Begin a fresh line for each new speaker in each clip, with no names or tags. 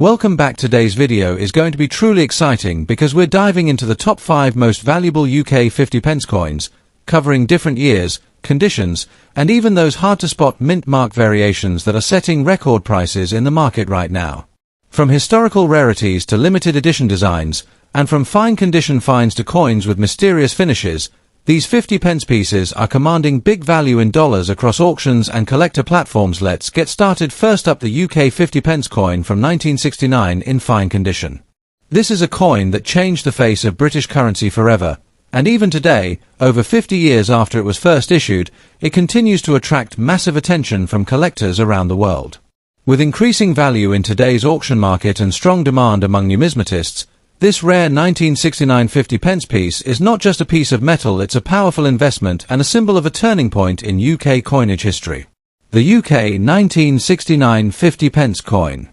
Welcome back. Today's video is going to be truly exciting because we're diving into the top 5 most valuable UK 50 pence coins, covering different years, conditions, and even those hard-to-spot mint mark variations that are setting record prices in the market right now. From historical rarities to limited edition designs, and from fine condition finds to coins with mysterious finishes, these 50 pence pieces are commanding big value in dollars across auctions and collector platforms. Let's get started. First up, the UK 50 pence coin from 1969 in fine condition. This is a coin that changed the face of British currency forever, and even today, over 50 years after it was first issued, it continues to attract massive attention from collectors around the world. With increasing value in today's auction market and strong demand among numismatists, this rare 1969 50 pence piece is not just a piece of metal, it's a powerful investment and a symbol of a turning point in UK coinage history. The UK 1969 50 pence coin.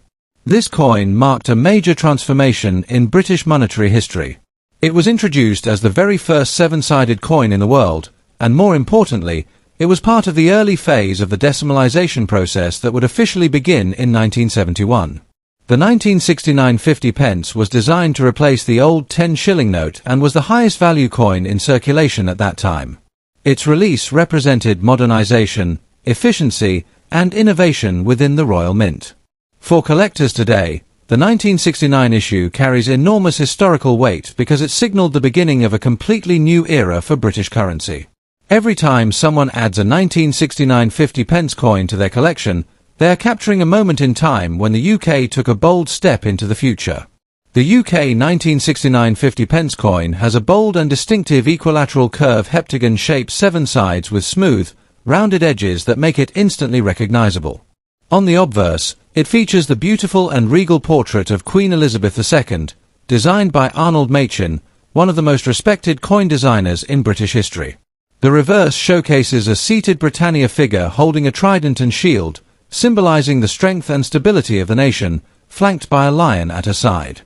This coin marked a major transformation in British monetary history. It was introduced as the very first 7-sided coin in the world, and more importantly, it was part of the early phase of the decimalisation process that would officially begin in 1971. The 1969 50 pence was designed to replace the old 10 shilling note and was the highest value coin in circulation at that time. Its release represented modernisation, efficiency, and innovation within the Royal Mint. For collectors today, the 1969 issue carries enormous historical weight because it signalled the beginning of a completely new era for British currency. Every time someone adds a 1969 50 pence coin to their collection, they are capturing a moment in time when the UK took a bold step into the future. The UK 1969 50 pence coin has a bold and distinctive equilateral curve heptagon shape, 7 sides with smooth, rounded edges that make it instantly recognisable. On the obverse, it features the beautiful and regal portrait of Queen Elizabeth II, designed by Arnold Machin, one of the most respected coin designers in British history. The reverse showcases a seated Britannia figure holding a trident and shield, symbolizing the strength and stability of the nation, flanked by a lion at her side.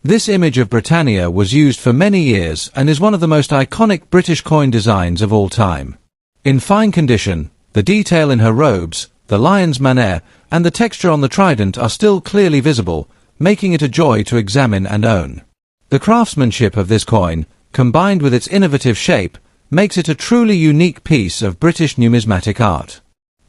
This image of Britannia was used for many years and is one of the most iconic British coin designs of all time. In fine condition, the detail in her robes, the lion's manner, and the texture on the trident are still clearly visible, making it a joy to examine and own. The craftsmanship of this coin, combined with its innovative shape, makes it a truly unique piece of British numismatic art.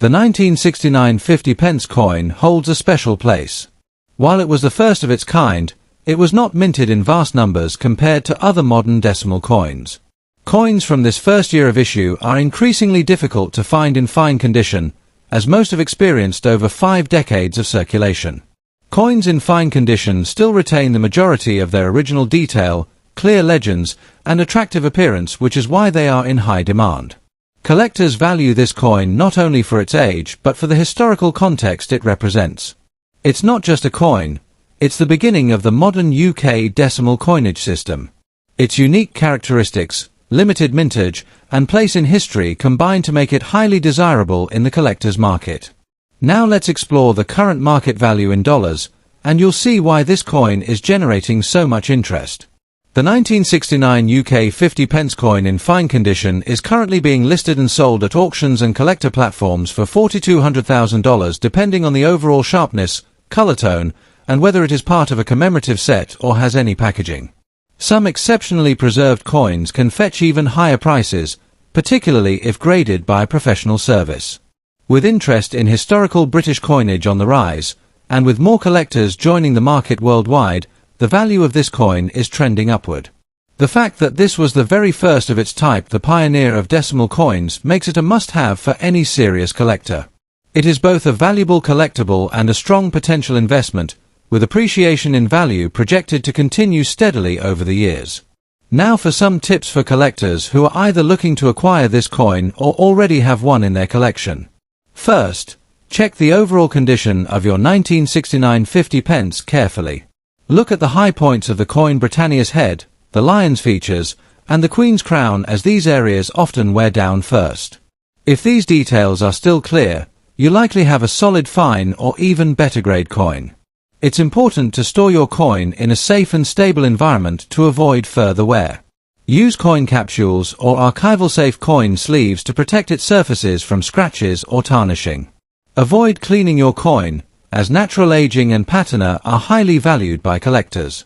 The 1969 50 pence coin holds a special place. While it was the first of its kind, it was not minted in vast numbers compared to other modern decimal coins. Coins from this first year of issue are increasingly difficult to find in fine condition, as most have experienced over 5 decades of circulation. Coins in fine condition still retain the majority of their original detail, clear legends, and attractive appearance, which is why they are in high demand. Collectors value this coin not only for its age but for the historical context it represents. It's not just a coin, it's the beginning of the modern UK decimal coinage system. Its unique characteristics, limited mintage, and place in history combine to make it highly desirable in the collector's market. Now let's explore the current market value in dollars, and you'll see why this coin is generating so much interest. The 1969 UK 50 pence coin in fine condition is currently being listed and sold at auctions and collector platforms for $4,200,000 depending on the overall sharpness, color tone, and whether it is part of a commemorative set or has any packaging. Some exceptionally preserved coins can fetch even higher prices, particularly if graded by a professional service. With interest in historical British coinage on the rise, and with more collectors joining the market worldwide, the value of this coin is trending upward. The fact that this was the very first of its type, the pioneer of decimal coins, makes it a must-have for any serious collector. It is both a valuable collectible and a strong potential investment, with appreciation in value projected to continue steadily over the years. Now for some tips for collectors who are either looking to acquire this coin or already have one in their collection. First, check the overall condition of your 1969 50 pence carefully. Look at the high points of the coin, Britannia's head, the lion's features, and the Queen's crown, as these areas often wear down first. If these details are still clear, you likely have a solid fine or even better grade coin. It's important to store your coin in a safe and stable environment to avoid further wear. Use coin capsules or archival safe coin sleeves to protect its surfaces from scratches or tarnishing. Avoid cleaning your coin, as natural aging and patina are highly valued by collectors.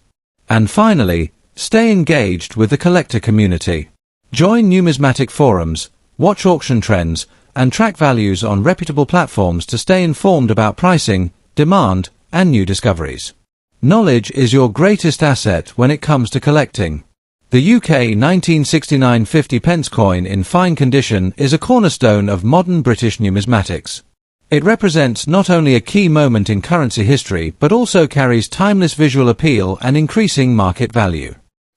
And finally, stay engaged with the collector community. Join numismatic forums, watch auction trends, and track values on reputable platforms to stay informed about pricing, demand, and new discoveries. Knowledge is your greatest asset when it comes to collecting. The UK 1969 50 pence coin in fine condition is a cornerstone of modern British numismatics. It represents not only a key moment in currency history but also carries timeless visual appeal and increasing market value.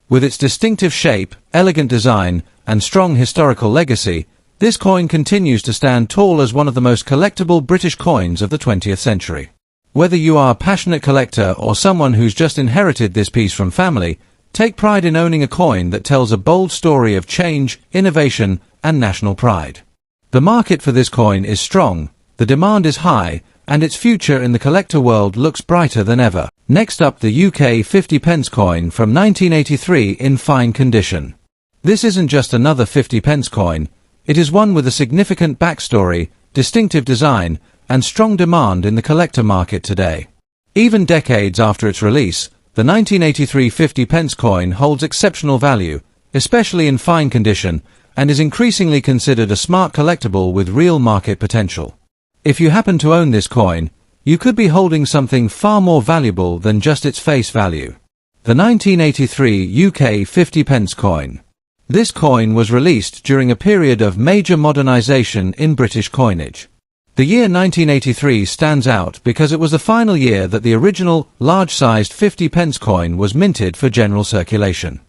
With its distinctive shape, elegant design, and strong historical legacy, this coin continues to stand tall as one of the most collectible British coins of the 20th century. Whether you are a passionate collector or someone who's just inherited this piece from family, take pride in owning a coin that tells a bold story of change, innovation, and national pride. The market for this coin is strong, the demand is high, and its future in the collector world looks brighter than ever. Next up, the UK 50 pence coin from 1983 in fine condition. This isn't just another 50 pence coin, it is one with a significant backstory, distinctive design, and strong demand in the collector market today. Even decades after its release, the 1983 50 pence coin holds exceptional value, especially in fine condition, and is increasingly considered a smart collectible with real market potential. If you happen to own this coin, you could be holding something far more valuable than just its face value. The 1983 UK 50 pence coin. This coin was released during a period of major modernization in British coinage. The year 1983 stands out because it was the final year that the original, large-sized 50 pence coin was minted for general circulation.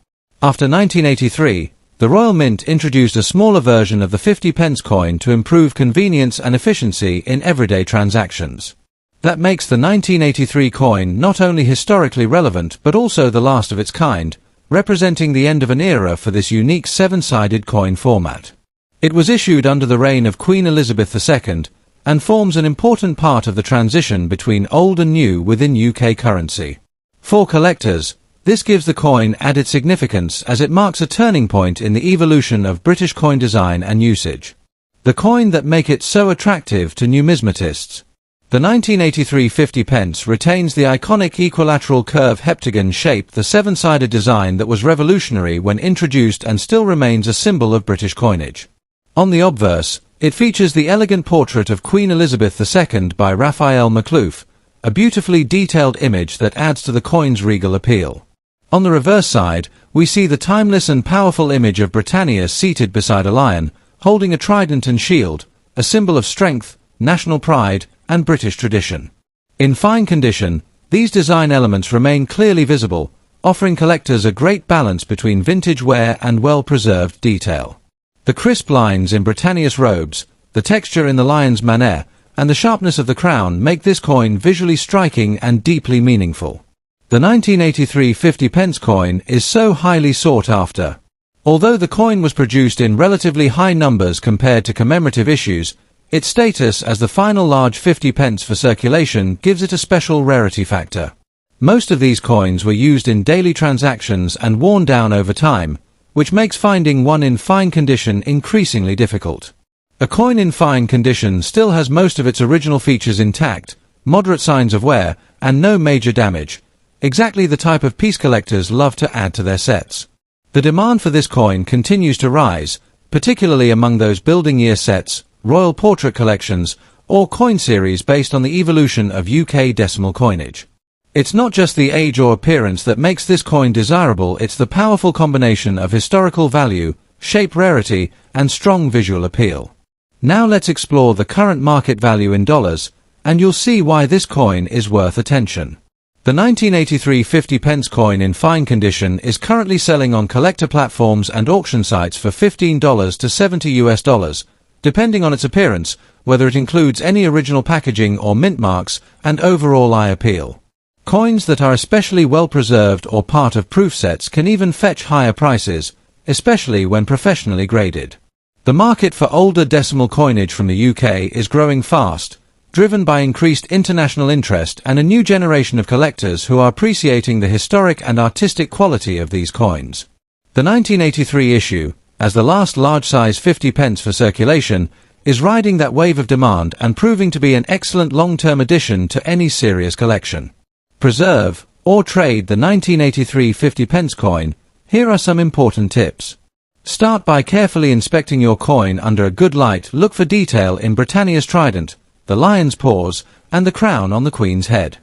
After 1983, the Royal Mint introduced a smaller version of the 50 pence coin to improve convenience and efficiency in everyday transactions. That makes the 1983 coin not only historically relevant but also the last of its kind, representing the end of an era for this unique seven-sided coin format. It was issued under the reign of Queen Elizabeth II, and forms an important part of the transition between old and new within UK currency. For collectors, this gives the coin added significance as it marks a turning point in the evolution of British coin design and usage. The coin that make it so attractive to numismatists. The 1983 50 pence retains the iconic equilateral curve heptagon shape, the seven-sided design that was revolutionary when introduced and still remains a symbol of British coinage. On the obverse, it features the elegant portrait of Queen Elizabeth II by Raphael Maklouf, a beautifully detailed image that adds to the coin's regal appeal. On the reverse side, we see the timeless and powerful image of Britannia seated beside a lion, holding a trident and shield, a symbol of strength, national pride, and British tradition. In fine condition, these design elements remain clearly visible, offering collectors a great balance between vintage wear and well-preserved detail. The crisp lines in Britannia's robes, the texture in the lion's manner, and the sharpness of the crown make this coin visually striking and deeply meaningful. The 1983 50 pence coin is so highly sought after. Although the coin was produced in relatively high numbers compared to commemorative issues, its status as the final large 50 pence for circulation gives it a special rarity factor. Most of these coins were used in daily transactions and worn down over time, which makes finding one in fine condition increasingly difficult. A coin in fine condition still has most of its original features intact, moderate signs of wear, and no major damage, exactly the type of piece collectors love to add to their sets. The demand for this coin continues to rise, particularly among those building year sets, royal portrait collections, or coin series based on the evolution of UK decimal coinage. It's not just the age or appearance that makes this coin desirable, it's the powerful combination of historical value, shape rarity, and strong visual appeal. Now let's explore the current market value in dollars, and you'll see why this coin is worth attention. The 1983 50 pence coin in fine condition is currently selling on collector platforms and auction sites for $15 to $70 US, depending on its appearance, whether it includes any original packaging or mint marks, and overall eye appeal. Coins that are especially well preserved or part of proof sets can even fetch higher prices, especially when professionally graded. The market for older decimal coinage from the UK is growing fast, driven by increased international interest and a new generation of collectors who are appreciating the historic and artistic quality of these coins. The 1983 issue, as the last large-size 50 pence for circulation, is riding that wave of demand and proving to be an excellent long-term addition to any serious collection. Preserve or trade the 1983 50 pence coin. Here are some important tips. Start by carefully inspecting your coin under a good light. Look for detail in Britannia's trident, the lion's paws, and the crown on the Queen's head.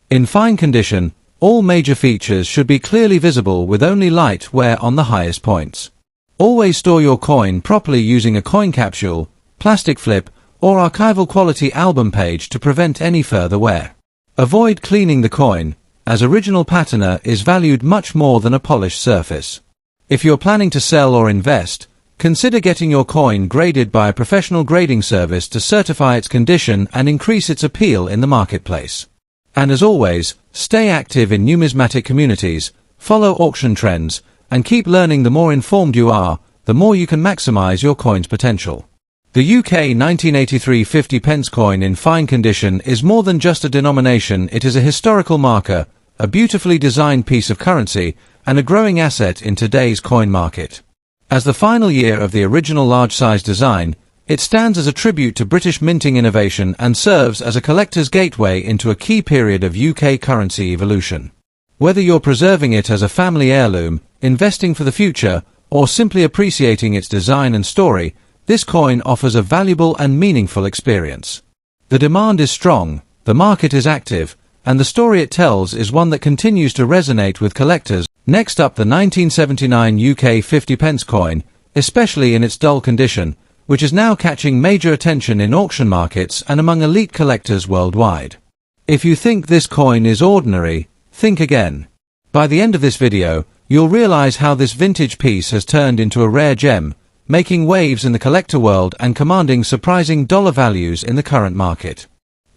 In fine condition, all major features should be clearly visible with only light wear on the highest points. Always store your coin properly using a coin capsule, plastic flip, or archival quality album page to prevent any further wear. Avoid cleaning the coin, as original patina is valued much more than a polished surface. If you're planning to sell or invest, consider getting your coin graded by a professional grading service to certify its condition and increase its appeal in the marketplace. And as always, stay active in numismatic communities, follow auction trends, and keep learning. The more informed you are, the more you can maximize your coin's potential. The UK 1983 50 pence coin in fine condition is more than just a denomination. It is a historical marker, a beautifully designed piece of currency, and a growing asset in today's coin market. As the final year of the original large-size design, it stands as a tribute to British minting innovation and serves as a collector's gateway into a key period of UK currency evolution. Whether you're preserving it as a family heirloom, investing for the future, or simply appreciating its design and story, this coin offers a valuable and meaningful experience. The demand is strong, the market is active, and the story it tells is one that continues to resonate with collectors. Next up, the 1979 UK 50 pence coin, especially in its dull condition, which is now catching major attention in auction markets and among elite collectors worldwide. If you think this coin is ordinary, think again. By the end of this video, you'll realize how this vintage piece has turned into a rare gem, making waves in the collector world and commanding surprising dollar values in the current market.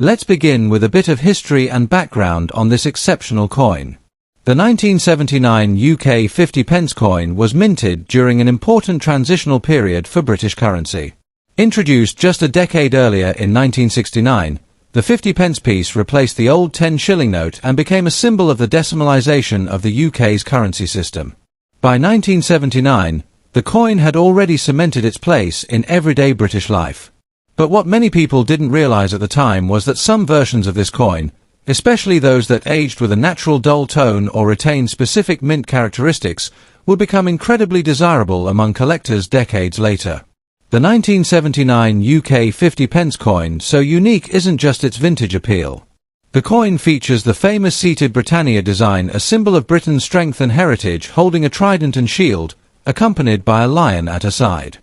Let's begin with a bit of history and background on this exceptional coin. The 1979 UK 50 pence coin was minted during an important transitional period for British currency. Introduced just a decade earlier in 1969, the 50 pence piece replaced the old 10 shilling note and became a symbol of the decimalisation of the UK's currency system. By 1979, the coin had already cemented its place in everyday British life. But what many people didn't realise at the time was that some versions of this coin, especially those that aged with a natural dull tone or retained specific mint characteristics, would become incredibly desirable among collectors decades later. The 1979 UK 50 pence coin, so unique isn't just its vintage appeal. The coin features the famous seated Britannia design, a symbol of Britain's strength and heritage, holding a trident and shield, accompanied by a lion at her side.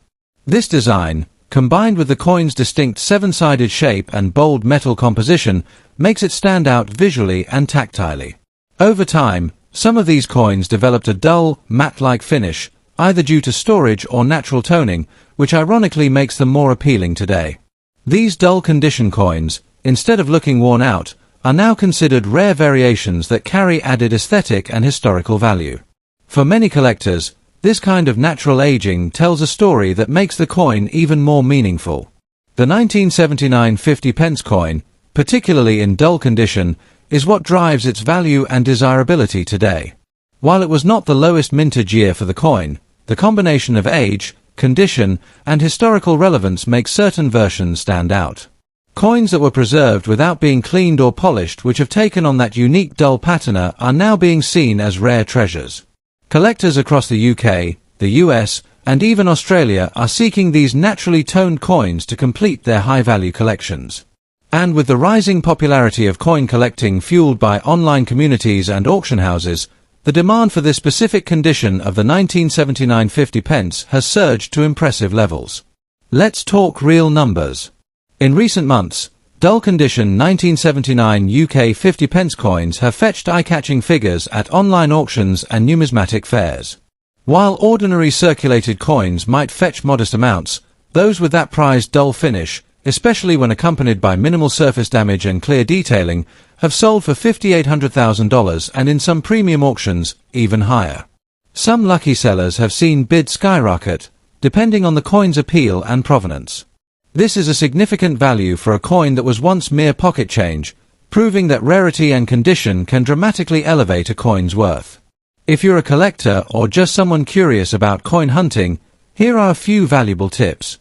This design, combined with the coin's distinct seven-sided shape and bold metal composition, makes it stand out visually and tactilely. Over time, some of these coins developed a dull, matte-like finish, either due to storage or natural toning, which ironically makes them more appealing today. These dull-condition coins, instead of looking worn out, are now considered rare variations that carry added aesthetic and historical value. For many collectors, this kind of natural aging tells a story that makes the coin even more meaningful. The 1979 50 pence coin, particularly in dull condition, is what drives its value and desirability today. While it was not the lowest mintage year for the coin, the combination of age, condition, and historical relevance makes certain versions stand out. Coins that were preserved without being cleaned or polished, which have taken on that unique dull patina, are now being seen as rare treasures. Collectors across the UK, the US, and even Australia are seeking these naturally toned coins to complete their high-value collections. And with the rising popularity of coin collecting fueled by online communities and auction houses, the demand for this specific condition of the 1979 50 pence has surged to impressive levels. Let's talk real numbers. In recent months, dull condition 1979 UK 50 pence coins have fetched eye-catching figures at online auctions and numismatic fairs. While ordinary circulated coins might fetch modest amounts, those with that prized dull finish, especially when accompanied by minimal surface damage and clear detailing, have sold for $5,800,000 and in some premium auctions, even higher. Some lucky sellers have seen bids skyrocket, depending on the coin's appeal and provenance. This is a significant value for a coin that was once mere pocket change, proving that rarity and condition can dramatically elevate a coin's worth. If you're a collector or just someone curious about coin hunting, here are a few valuable tips.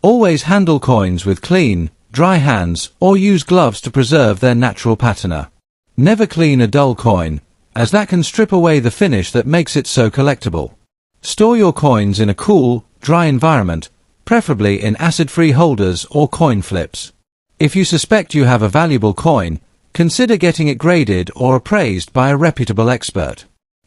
Always handle coins with clean, dry hands or use gloves to preserve their natural patina. Never clean a dull coin, as that can strip away the finish that makes it so collectible. Store your coins in a cool, dry environment, preferably in acid-free holders or coin flips. If you suspect you have a valuable coin, consider getting it graded or appraised by a reputable expert.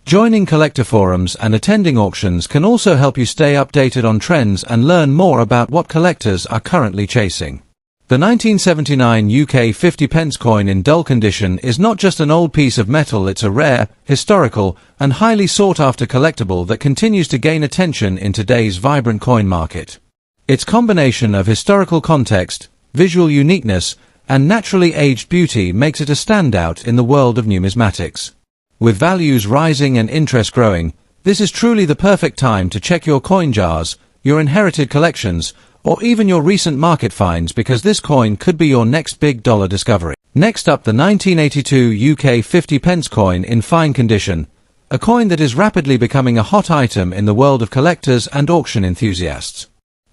Joining collector forums and attending auctions can also help you stay updated on trends and learn more about what collectors are currently chasing. The 1979 UK 50 pence coin in dull condition is not just an old piece of metal, it's a rare, historical, and highly sought-after collectible that continues to gain attention in today's vibrant coin market. Its combination of historical context, visual uniqueness, and naturally aged beauty makes it a standout in the world of numismatics. With values rising and interest growing, this is truly the perfect time to check your coin jars, your inherited collections, or even your recent market finds, because this coin could be your next big dollar discovery. Next up, the 1982 UK 50 pence coin in fine condition, a coin that is rapidly becoming a hot item in the world of collectors and auction enthusiasts.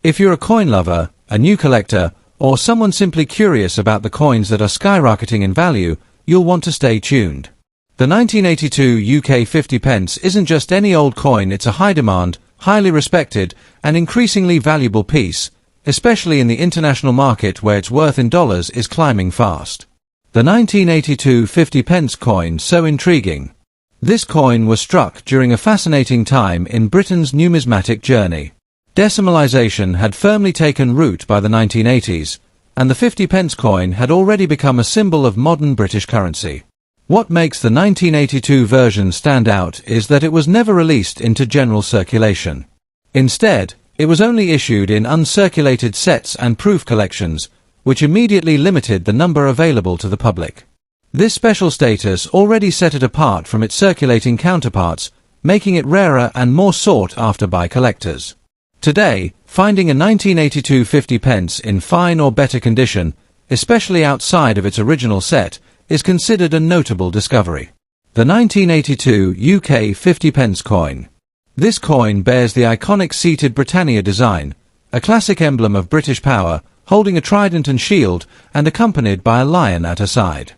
If you're a coin lover, a new collector, or someone simply curious about the coins that are skyrocketing in value, you'll want to stay tuned. The 1982 UK 50 pence isn't just any old coin, it's a high-demand, highly respected, and increasingly valuable piece, especially in the international market where its worth in dollars is climbing fast. The 1982 50 pence coin so intriguing. This coin was struck during a fascinating time in Britain's numismatic journey. Decimalisation had firmly taken root by the 1980s, and the 50 pence coin had already become a symbol of modern British currency. What makes the 1982 version stand out is that it was never released into general circulation. Instead, it was only issued in uncirculated sets and proof collections, which immediately limited the number available to the public. This special status already set it apart from its circulating counterparts, making it rarer and more sought after by collectors. Today, finding a 1982 50 pence in fine or better condition, especially outside of its original set, is considered a notable discovery. The 1982 UK 50 pence coin. This coin bears the iconic seated Britannia design, a classic emblem of British power, holding a trident and shield, and accompanied by a lion at her side.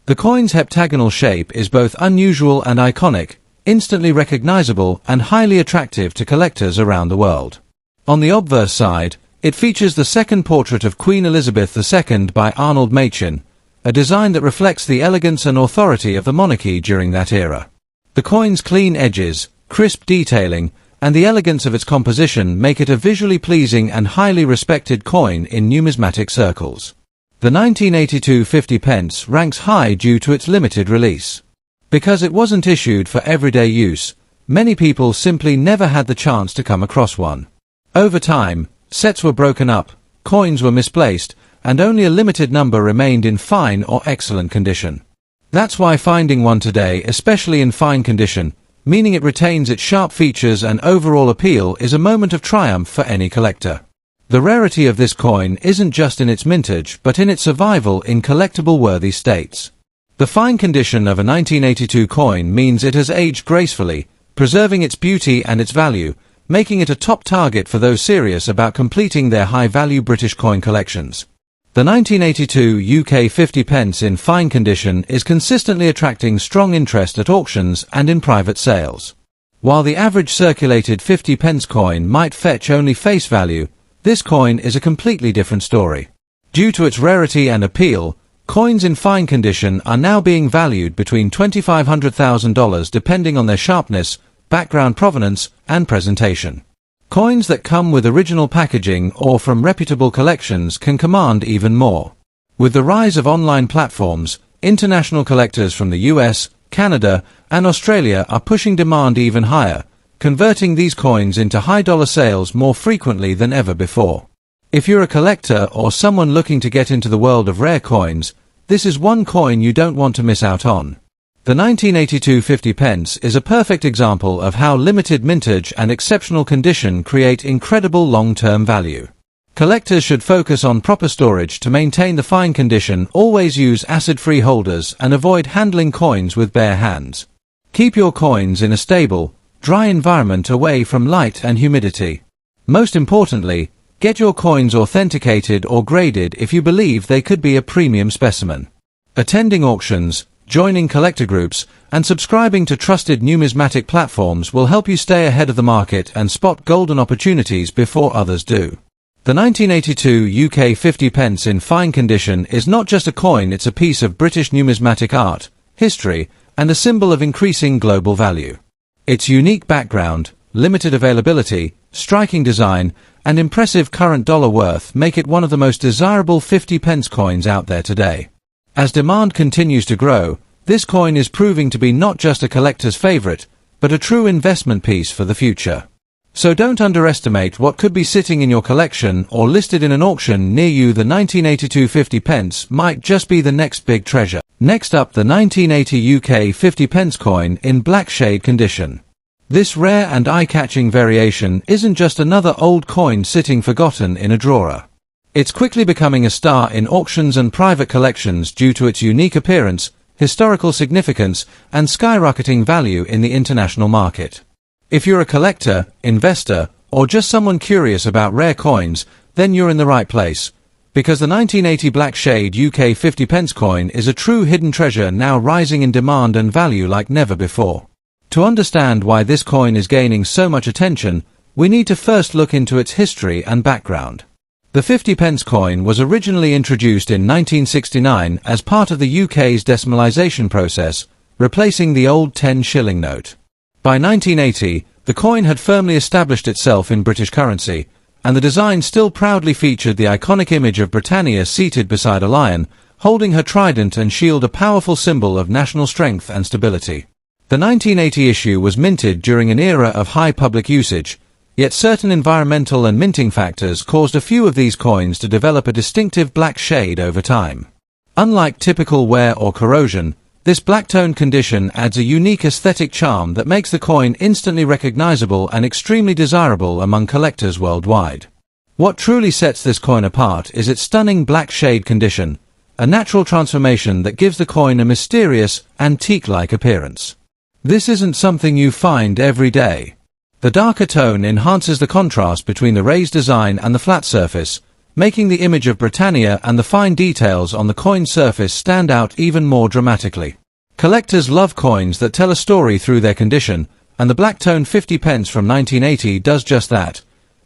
The coin's heptagonal shape is both unusual and iconic, instantly recognizable and highly attractive to collectors around the world. On the obverse side, it features the second portrait of Queen Elizabeth II by Arnold Machin, a design that reflects the elegance and authority of the monarchy during that era. The coin's clean edges, crisp detailing, and the elegance of its composition make it a visually pleasing and highly respected coin in numismatic circles. The 1982 50 pence ranks high due to its limited release. Because it wasn't issued for everyday use, many people simply never had the chance to come across one. Over time, sets were broken up, coins were misplaced, and only a limited number remained in fine or excellent condition. That's why finding one today, especially in fine condition, meaning it retains its sharp features and overall appeal, is a moment of triumph for any collector. The rarity of this coin isn't just in its mintage, but in its survival in collectible-worthy states. The fine condition of a 1982 coin means it has aged gracefully, preserving its beauty and its value, making it a top target for those serious about completing their high-value British coin collections. The 1982 UK 50 pence in fine condition is consistently attracting strong interest at auctions and in private sales. While the average circulated 50 pence coin might fetch only face value, this coin is a completely different story. Due to its rarity and appeal, coins in fine condition are now being valued between $2,500,000 depending on their sharpness, background provenance, and presentation. Coins that come with original packaging or from reputable collections can command even more. With the rise of online platforms, international collectors from the US, Canada, and Australia are pushing demand even higher, converting these coins into high-dollar sales more frequently than ever before. If you're a collector or someone looking to get into the world of rare coins, this is one coin you don't want to miss out on. The 1982 50 pence is a perfect example of how limited mintage and exceptional condition create incredible long-term value. Collectors should focus on proper storage to maintain the fine condition, always use acid-free holders, and avoid handling coins with bare hands. Keep your coins in a stable, dry environment away from light and humidity. Most importantly, Get your coins authenticated or graded if you believe they could be a premium specimen. Attending auctions, joining collector groups, and subscribing to trusted numismatic platforms will help you stay ahead of the market and spot golden opportunities before others do. The 1982 UK 50 pence in fine condition is not just a coin, it's a piece of British numismatic art, history, and a symbol of increasing global value. Its unique background, limited availability, striking design, and impressive current dollar worth make it one of the most desirable 50 pence coins out there today. As demand continues to grow, this coin is proving to be not just a collector's favorite, but a true investment piece for the future. So don't underestimate what could be sitting in your collection or listed in an auction near you. The 1982 50 pence might just be the next big treasure. Next up, the 1980 UK 50 pence coin in black shade condition. This rare and eye-catching variation isn't just another old coin sitting forgotten in a drawer. It's quickly becoming a star in auctions and private collections due to its unique appearance, historical significance, and skyrocketing value in the international market. If you're a collector, investor, or just someone curious about rare coins, then you're in the right place, because the 1980 Black Shade UK 50 pence coin is a true hidden treasure now rising in demand and value like never before. To understand why this coin is gaining so much attention, we need to first look into its history and background. The 50 pence coin was originally introduced in 1969 as part of the UK's decimalisation process, replacing the old 10 shilling note. By 1980, the coin had firmly established itself in British currency, and the design still proudly featured the iconic image of Britannia seated beside a lion, holding her trident and shield, a powerful symbol of national strength and stability. The 1980 issue was minted during an era of high public usage, yet certain environmental and minting factors caused a few of these coins to develop a distinctive black shade over time. Unlike typical wear or corrosion, this black-toned condition adds a unique aesthetic charm that makes the coin instantly recognizable and extremely desirable among collectors worldwide. What truly sets this coin apart is its stunning black shade condition, a natural transformation that gives the coin a mysterious, antique-like appearance. This isn't something you find every day. The darker tone enhances the contrast between the raised design and the flat surface, making the image of Britannia and the fine details on the coin surface stand out even more dramatically. Collectors love coins that tell a story through their condition, and the black-tone 50 pence from 1980 does just that.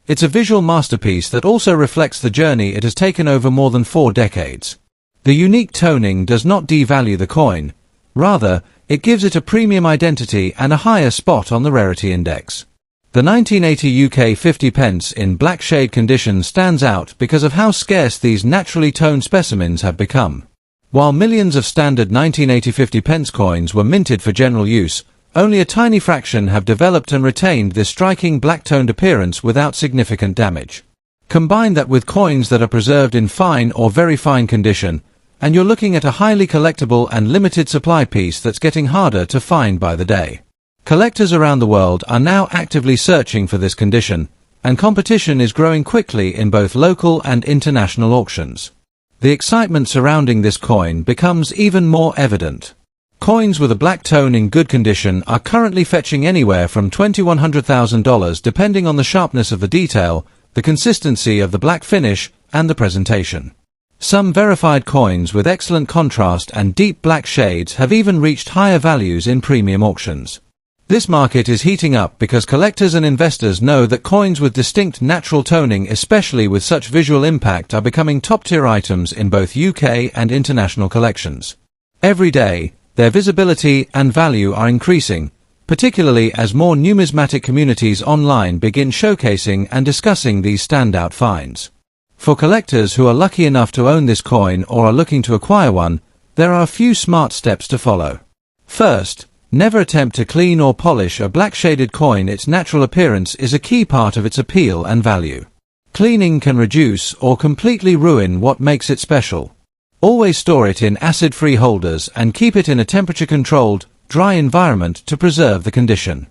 It's a visual masterpiece that also reflects the journey it has taken over more than 4 decades. The unique toning does not devalue the coin. Rather, it gives it a premium identity and a higher spot on the rarity index. The 1980 UK 50 pence in black shade condition stands out because of how scarce these naturally toned specimens have become. While millions of standard 1980 50 pence coins were minted for general use, only a tiny fraction have developed and retained this striking black-toned appearance without significant damage. Combine that with coins that are preserved in fine or very fine condition, and you're looking at a highly collectible and limited supply piece that's getting harder to find by the day. Collectors around the world are now actively searching for this condition, and competition is growing quickly in both local and international auctions. The excitement surrounding this coin becomes even more evident. Coins with a black tone in good condition are currently fetching anywhere from $20,000 to $100,000 depending on the sharpness of the detail, the consistency of the black finish, and the presentation. Some verified coins with excellent contrast and deep black shades have even reached higher values in premium auctions. This market is heating up because collectors and investors know that coins with distinct natural toning, especially with such visual impact, are becoming top-tier items in both UK and international collections. Every day, their visibility and value are increasing, particularly as more numismatic communities online begin showcasing and discussing these standout finds. For collectors who are lucky enough to own this coin or are looking to acquire one, there are a few smart steps to follow. First, never attempt to clean or polish a black-shaded coin. Its natural appearance is a key part of its appeal and value. Cleaning can reduce or completely ruin what makes it special. Always store it in acid-free holders and keep it in a temperature-controlled, dry environment to preserve the condition.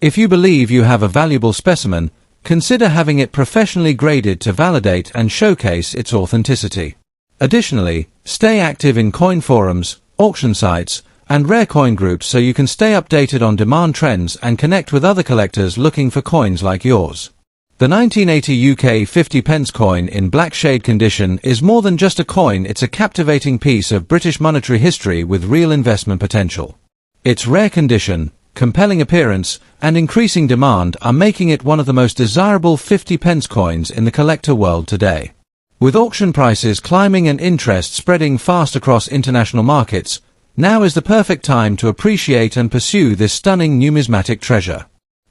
If you believe you have a valuable specimen, consider having it professionally graded to validate and showcase its authenticity. Additionally, stay active in coin forums, auction sites, and rare coin groups so you can stay updated on demand trends and connect with other collectors looking for coins like yours. The 1980 UK 50 pence coin in black shade condition is more than just a coin, it's a captivating piece of British monetary history with real investment potential. Its rare condition, compelling appearance, and increasing demand are making it one of the most desirable 50 pence coins in the collector world today. With auction prices climbing and interest spreading fast across international markets, now is the perfect time to appreciate and pursue this stunning numismatic treasure.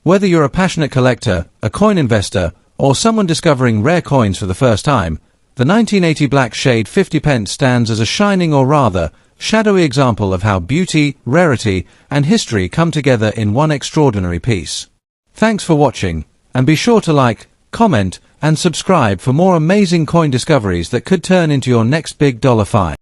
Whether you're a passionate collector, a coin investor, or someone discovering rare coins for the first time, the 1980 black shade 50 pence stands as a shining, or rather, shadowy example of how beauty, rarity, and history come together in one extraordinary piece. Thanks for watching, and be sure to like, comment, and subscribe for more amazing coin discoveries that could turn into your next big dollar find.